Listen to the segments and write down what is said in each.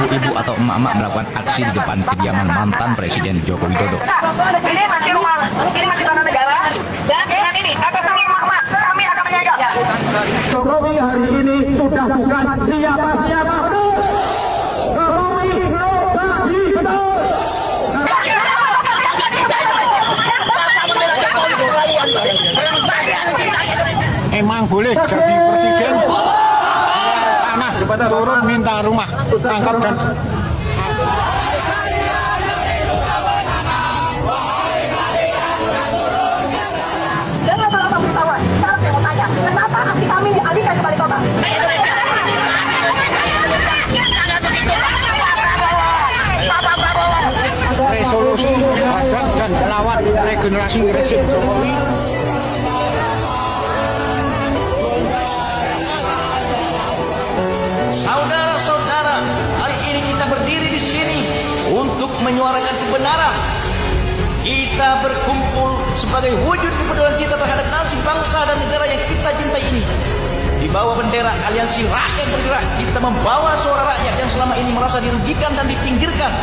ibu-ibu atau emak-emak melakukan aksi di depan kediaman mantan Presiden Joko Widodo. Ini masih rumah, ini masih tanah negara, dan dengan ini atas nama emak-emak kami akan menjaga. Jokowi hari ini sudah bukan siapa-siapa. Jokowi Jokowi betul. Emang boleh jadi presiden, tanah turun minta rumah, tangkap dan Jangan salah satu kawan, sekarang saya mau tanya, kenapa aksi kami dialihkan ke Balai Kota? resolusi terhadap dan melawan regenerasi rezim Jokowi. Saudara-saudara, hari ini kita berdiri di sini untuk menyuarakan kebenaran. Kita berkumpul sebagai wujud kepedulian kita terhadap nasib bangsa dan negara yang kita cintai ini. Di bawah bendera Aliansi Rakyat Bergerak, kita membawa suara rakyat yang selama ini merasa dirugikan dan dipinggirkan.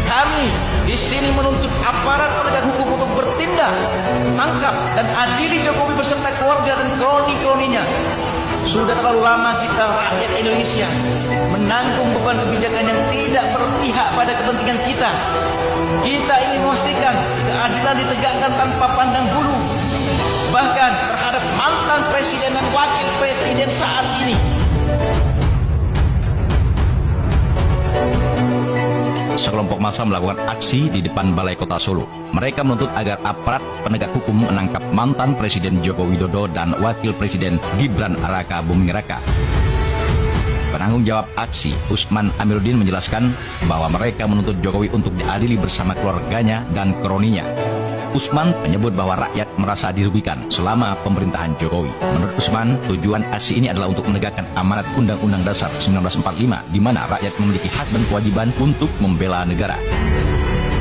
Kami di sini menuntut aparat penegak hukum untuk bertindak, tangkap dan adili Jokowi beserta keluarga dan kroni-kroninya. Sudah terlalu lama kita rakyat Indonesia menanggung beban kebijakan yang tidak berpihak pada kepentingan kita. Kita ingin memastikan keadilan ditegakkan tanpa pandang bulu, bahkan terhadap mantan presiden dan wakil presiden saat ini. Sekelompok massa melakukan aksi di depan Balai Kota Solo. Mereka menuntut agar aparat penegak hukum menangkap mantan Presiden Joko Widodo dan Wakil Presiden Gibran Raka Buming Raka. Penanggung jawab aksi, Usman Amiruddin, menjelaskan bahwa mereka menuntut Jokowi untuk diadili bersama keluarganya dan kroninya. Usman menyebut bahwa rakyat merasa dirugikan selama pemerintahan Jokowi. Menurut Usman, tujuan aksi ini adalah untuk menegakkan amanat Undang-Undang Dasar 1945, di mana rakyat memiliki hak dan kewajiban untuk membela negara.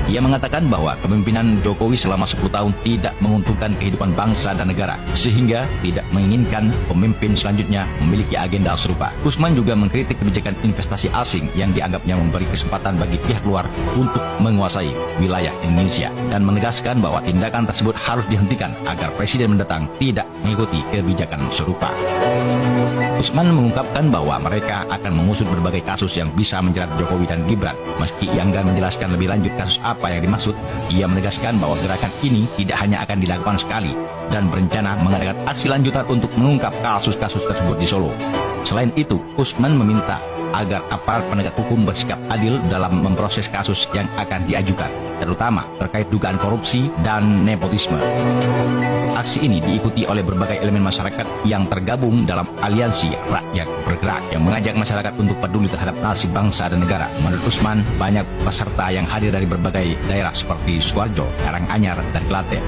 Ia mengatakan bahwa kepemimpinan Jokowi selama 10 tahun tidak menguntungkan kehidupan bangsa dan negara, sehingga tidak menginginkan pemimpin selanjutnya memiliki agenda serupa. Usman juga mengkritik kebijakan investasi asing yang dianggapnya memberi kesempatan bagi pihak luar untuk menguasai wilayah Indonesia, dan menegaskan bahwa tindakan tersebut harus dihentikan agar presiden mendatang tidak mengikuti kebijakan serupa. Usman mengungkapkan bahwa mereka akan mengusut berbagai kasus yang bisa menjerat Jokowi dan Gibran. Meski ia enggan menjelaskan lebih lanjut kasus apa yang dimaksud, ia menegaskan bahwa gerakan ini tidak hanya akan dilakukan sekali dan berencana mengadakan aksi lanjutan untuk mengungkap kasus-kasus tersebut di Solo. Selain itu, Usman meminta agar aparat penegak hukum bersikap adil dalam memproses kasus yang akan diajukan, terutama terkait dugaan korupsi dan nepotisme. Aksi ini diikuti oleh berbagai elemen masyarakat yang tergabung dalam Aliansi Rakyat Bergerak yang mengajak masyarakat untuk peduli terhadap nasib bangsa dan negara. Menurut Usman, banyak peserta yang hadir dari berbagai daerah seperti Sukoharjo, Karanganyar, dan Klaten.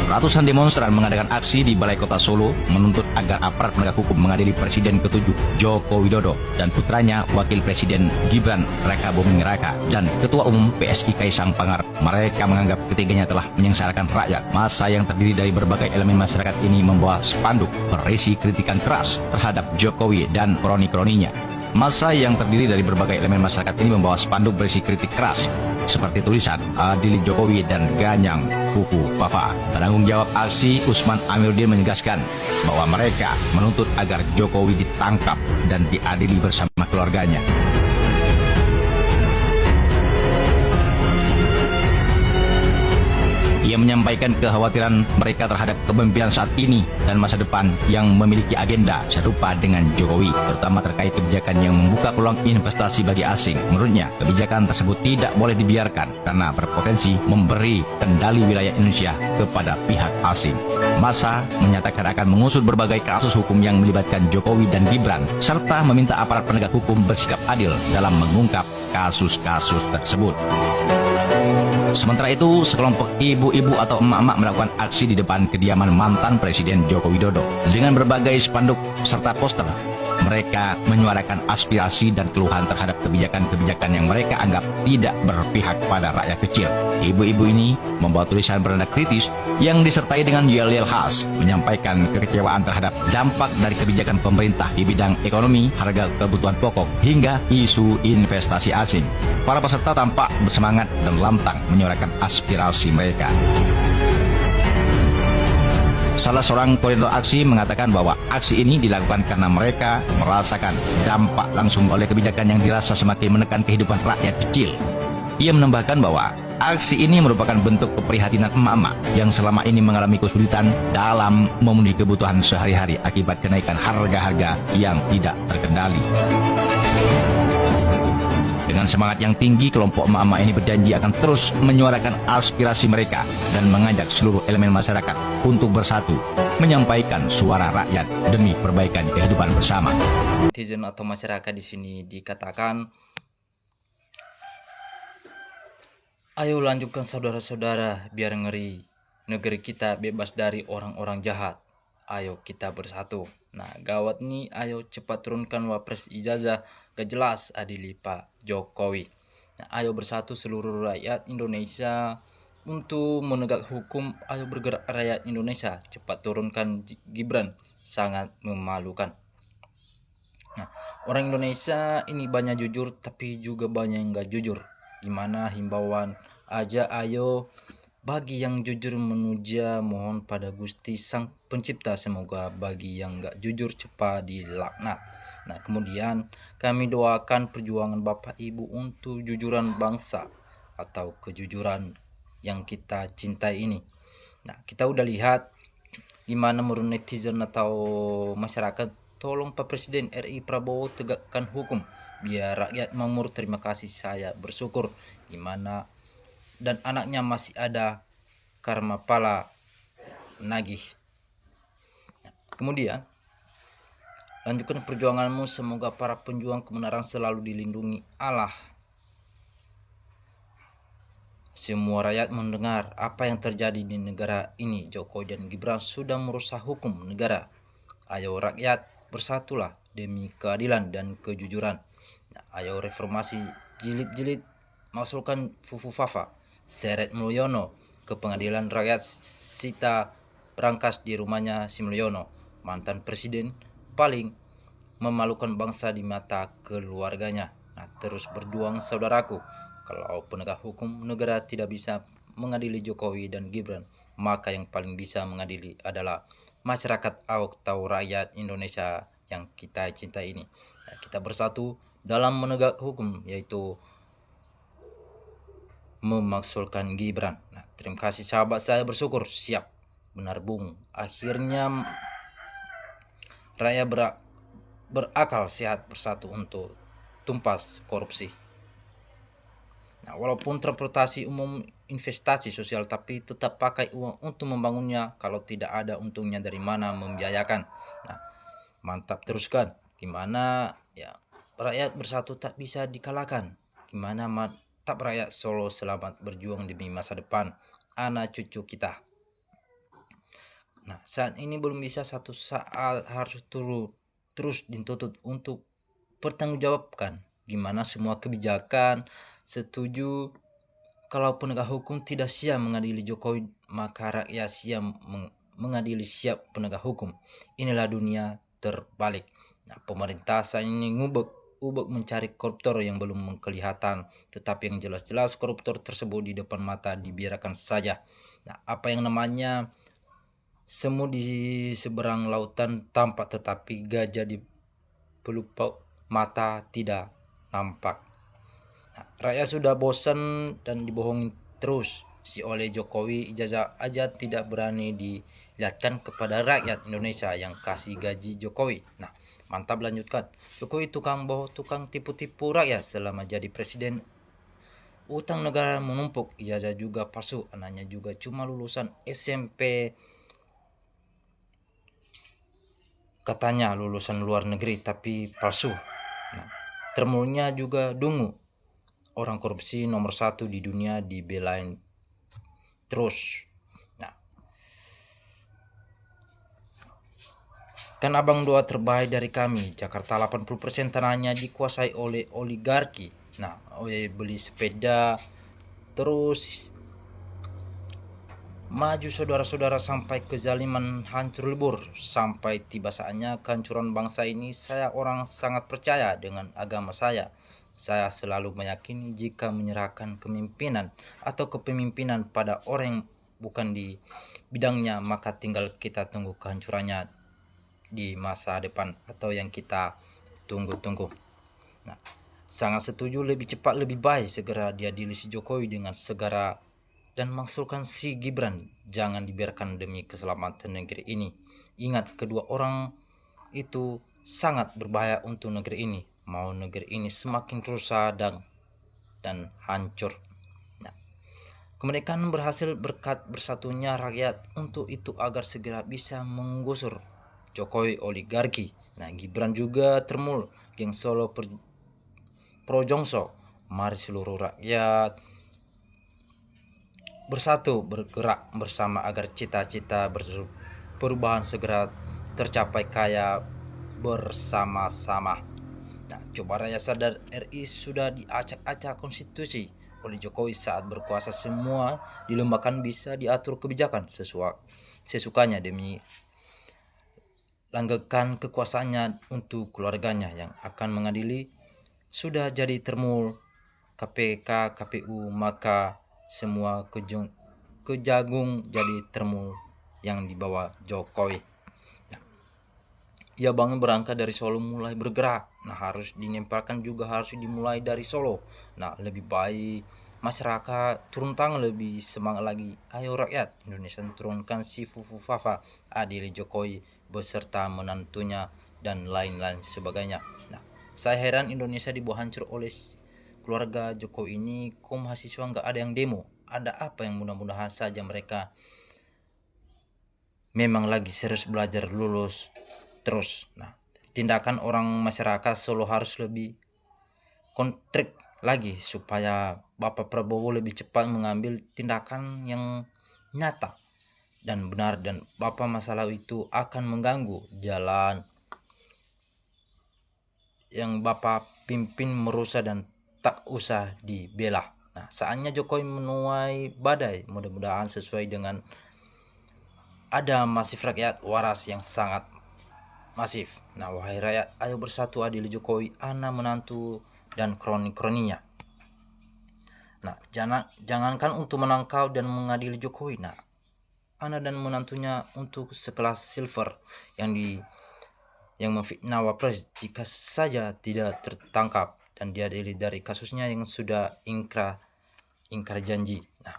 Ratusan demonstran mengadakan aksi di Balai Kota Solo menuntut agar aparat penegak hukum mengadili Presiden ke-7 Joko Widodo dan putranya Wakil Presiden Gibran Raka Buming Raka dan Ketua Umum PSI Kaisang Pangarep. Mereka menganggap ketiganya telah menyengsarakan rakyat. Massa yang terdiri dari berbagai elemen masyarakat ini membawa spanduk berisi kritikan keras terhadap Jokowi dan kroni-kroninya. Massa yang terdiri dari berbagai elemen masyarakat ini membawa spanduk berisi kritik keras seperti tulisan "Adili Jokowi" dan "Ganyang Kuku Papa". Penanggung jawab aksi, Usman Amiruddin, menegaskan bahwa mereka menuntut agar Jokowi ditangkap dan diadili bersama keluarganya. Ia menyampaikan kekhawatiran mereka terhadap kepemimpinan saat ini dan masa depan yang memiliki agenda serupa dengan Jokowi, terutama terkait kebijakan yang membuka peluang investasi bagi asing. Menurutnya, kebijakan tersebut tidak boleh dibiarkan karena berpotensi memberi kendali wilayah Indonesia kepada pihak asing. Massa menyatakan akan mengusut berbagai kasus hukum yang melibatkan Jokowi dan Gibran, serta meminta aparat penegak hukum bersikap adil dalam mengungkap kasus-kasus tersebut. Sementara itu, sekelompok ibu-ibu atau emak-emak melakukan aksi di depan kediaman mantan Presiden Joko Widodo dengan berbagai spanduk serta poster. Mereka menyuarakan aspirasi dan keluhan terhadap kebijakan-kebijakan yang mereka anggap tidak berpihak pada rakyat kecil. Ibu-ibu ini membawa tulisan bernada kritis yang disertai dengan yel-yel khas, menyampaikan kekecewaan terhadap dampak dari kebijakan pemerintah di bidang ekonomi, harga kebutuhan pokok, hingga isu investasi asing. Para peserta tampak bersemangat dan lantang menyuarakan aspirasi mereka. Salah seorang koordinator aksi mengatakan bahwa aksi ini dilakukan karena mereka merasakan dampak langsung oleh kebijakan yang dirasa semakin menekan kehidupan rakyat kecil. Ia menambahkan bahwa aksi ini merupakan bentuk keprihatinan emak-emak yang selama ini mengalami kesulitan dalam memenuhi kebutuhan sehari-hari akibat kenaikan harga-harga yang tidak terkendali. Dengan semangat yang tinggi, kelompok emak-emak ini berjanji akan terus menyuarakan aspirasi mereka dan mengajak seluruh elemen masyarakat untuk bersatu, menyampaikan suara rakyat demi perbaikan kehidupan bersama. Netizen atau masyarakat di sini dikatakan, ayo lanjutkan saudara-saudara, biar ngeri. Negeri kita bebas dari orang-orang jahat. Ayo kita bersatu. Nah, gawat nih, ayo cepat turunkan Wapres ijazah gak jelas adili Pak Jokowi. Nah, ayo bersatu seluruh rakyat Indonesia untuk menegak hukum. Ayo bergerak rakyat Indonesia, cepat turunkan Gibran, sangat memalukan. Nah, orang Indonesia ini banyak jujur tapi juga banyak yang gak jujur. Gimana himbauan aja, ayo bagi yang jujur menuja mohon pada Gusti Sang Pencipta, semoga bagi yang gak jujur cepat dilaknat. Nah, kemudian kami doakan perjuangan Bapak Ibu untuk jujuran bangsa atau kejujuran yang kita cintai ini. Nah, kita udah lihat gimana menurut netizen atau masyarakat, tolong Pak Presiden RI Prabowo tegakkan hukum biar rakyat makmur. Terima kasih, saya bersyukur. Gimana dan anaknya masih ada karma pala nagih. Nah, kemudian lanjutkan perjuanganmu, semoga para penjuang kebenaran selalu dilindungi Allah. Semua rakyat mendengar apa yang terjadi di negara ini. Jokowi dan Gibran sudah merusak hukum negara. Ayo rakyat bersatulah demi keadilan dan kejujuran. Nah, ayo reformasi jilid-jilid, masukkan Fufu Fafa, seret Mulyono ke pengadilan rakyat, sita berangkas di rumahnya si Mulyono, mantan presiden paling memalukan bangsa di mata keluarganya. Nah, terus berjuang saudaraku. Kalau penegak hukum negara tidak bisa mengadili Jokowi dan Gibran, maka yang paling bisa mengadili adalah masyarakat atau rakyat Indonesia yang kita cintai ini. Nah, kita bersatu dalam menegak hukum, yaitu memaksulkan Gibran. Nah, terima kasih sahabat, saya bersyukur. Siap, benar Bung. Akhirnya rakyat berakal sehat bersatu untuk tumpas korupsi. Nah, walaupun transportasi umum investasi sosial, tapi tetap pakai uang untuk membangunnya. Kalau tidak ada untungnya, dari mana membiayakan? Nah, mantap, teruskan. Gimana ya, rakyat bersatu tak bisa dikalahkan. Gimana mantap rakyat Solo, selamat berjuang demi masa depan anak cucu kita. Nah, saat ini belum bisa, satu saat harus terus dituntut untuk pertanggungjawabkan. Gimana semua kebijakan. Setuju kalau penegak hukum tidak siap mengadili Jokowi, maka rakyat siap mengadili siap penegak hukum. Inilah dunia terbalik. Nah, pemerintah saat ini ngubek mencari koruptor yang belum kelihatan, tetapi yang jelas-jelas koruptor tersebut di depan mata dibiarkan saja. Nah, apa yang namanya semut di seberang lautan tampak, tetapi gajah di pelupuk mata tidak nampak. Nah, rakyat sudah bosan dan dibohongin terus. Si oleh Jokowi ijazah aja tidak berani dilihatkan kepada rakyat Indonesia yang kasih gaji Jokowi. Nah, mantap, lanjutkan. Jokowi tukang bohong, tukang tipu-tipu rakyat selama jadi presiden. Utang negara menumpuk, ijazah juga palsu, anaknya juga cuma lulusan SMP. Katanya lulusan luar negeri tapi palsu. Nah, termulnya juga dungu. Orang korupsi nomor 1 di dunia dibelain terus. Nah, Kan abang doa terbaik dari kami. Jakarta 80% tanahnya dikuasai oleh oligarki. Nah, beli sepeda terus maju saudara-saudara sampai kezaliman hancur lebur. Sampai tiba saatnya kehancuran bangsa ini. Saya orang sangat percaya dengan agama saya. Saya selalu meyakini jika menyerahkan kepemimpinan atau kepemimpinan pada orang yang bukan di bidangnya, maka tinggal kita tunggu kehancurannya di masa depan atau yang kita tunggu-tunggu. Nah, sangat setuju, lebih cepat lebih baik segera diadili si Jokowi dengan segera dan maksulkan si Gibran. Jangan dibiarkan demi keselamatan negeri ini. Ingat, kedua orang itu sangat berbahaya untuk negeri ini. Mau negeri ini semakin rusak dan hancur. Nah, kemerdekaan berhasil berkat bersatunya rakyat. Untuk itu agar segera bisa menggusur Jokowi oligarki. Nah, Gibran juga termul geng Solo Projongso. Mari seluruh rakyat bersatu bergerak bersama agar cita-cita perubahan segera tercapai kaya bersama-sama. Nah, coba raya sadar RI sudah diacak-acak konstitusi oleh Jokowi saat berkuasa. Semua dilombakan bisa diatur kebijakan sesukanya demi langgengkan kekuasaannya untuk keluarganya yang akan mengadili. Sudah jadi termul KPK, KPU, maka semua kejagung jadi termul yang dibawa Jokowi. Nah, ia bangun berangkat dari Solo mulai bergerak. Nah, harus dinempelkan juga harus dimulai dari Solo. Nah, lebih baik masyarakat turun tangan, lebih semangat lagi. Ayo rakyat Indonesia turunkan si Fufu Fafa, adili Jokowi beserta menantunya dan lain-lain sebagainya. Nah, saya heran Indonesia dibawa hancur oleh keluarga Jokowi ini. Kok mahasiswa nggak ada yang demo? Ada apa yang mudah-mudahan saja mereka memang lagi serius belajar lulus terus. Nah, tindakan orang masyarakat Solo harus lebih kontrik lagi supaya Bapak Prabowo lebih cepat mengambil tindakan yang nyata dan benar, dan Bapak masalah itu akan mengganggu jalan yang Bapak pimpin merusak dan tak usah dibela. Nah, saatnya Jokowi menuai badai, mudah-mudahan sesuai dengan ada masif rakyat waras yang sangat masif. Nah, wahai rakyat, ayo bersatu adili Jokowi, ana menantu dan kroni-kroninya. Nah, jangankan untuk menangkal dan mengadili Jokowi. Nah, ana dan menantunya untuk sekelas Silver yang memfitnah Wapres jika saja tidak tertangkap dan diadili dari kasusnya yang sudah ingkar janji. Nah,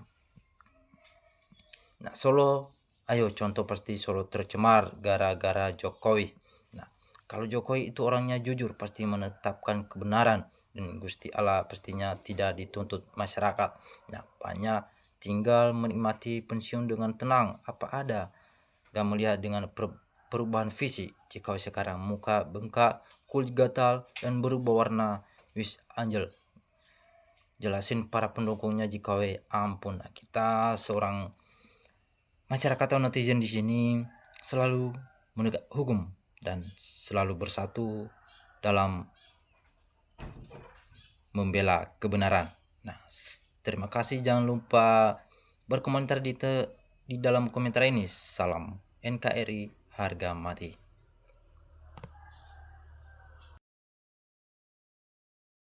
Solo, ayo contoh pasti Solo tercemar gara-gara Jokowi. Nah, kalau Jokowi itu orangnya jujur, pasti menetapkan kebenaran, dan Gusti Allah pastinya tidak dituntut masyarakat. Nah, banyak tinggal menikmati pensiun dengan tenang apa ada, gak melihat dengan perubahan visi. Jokowi sekarang muka bengkak, kulit gatal, dan berubah warna wis angel. Jelasin para pendukungnya Jokowi, ampun. Nah, kita seorang masyarakat atau netizen di sini selalu menegak hukum dan selalu bersatu dalam membela kebenaran. Nah, terima kasih, jangan lupa berkomentar di dalam komentar ini. Salam NKRI harga mati.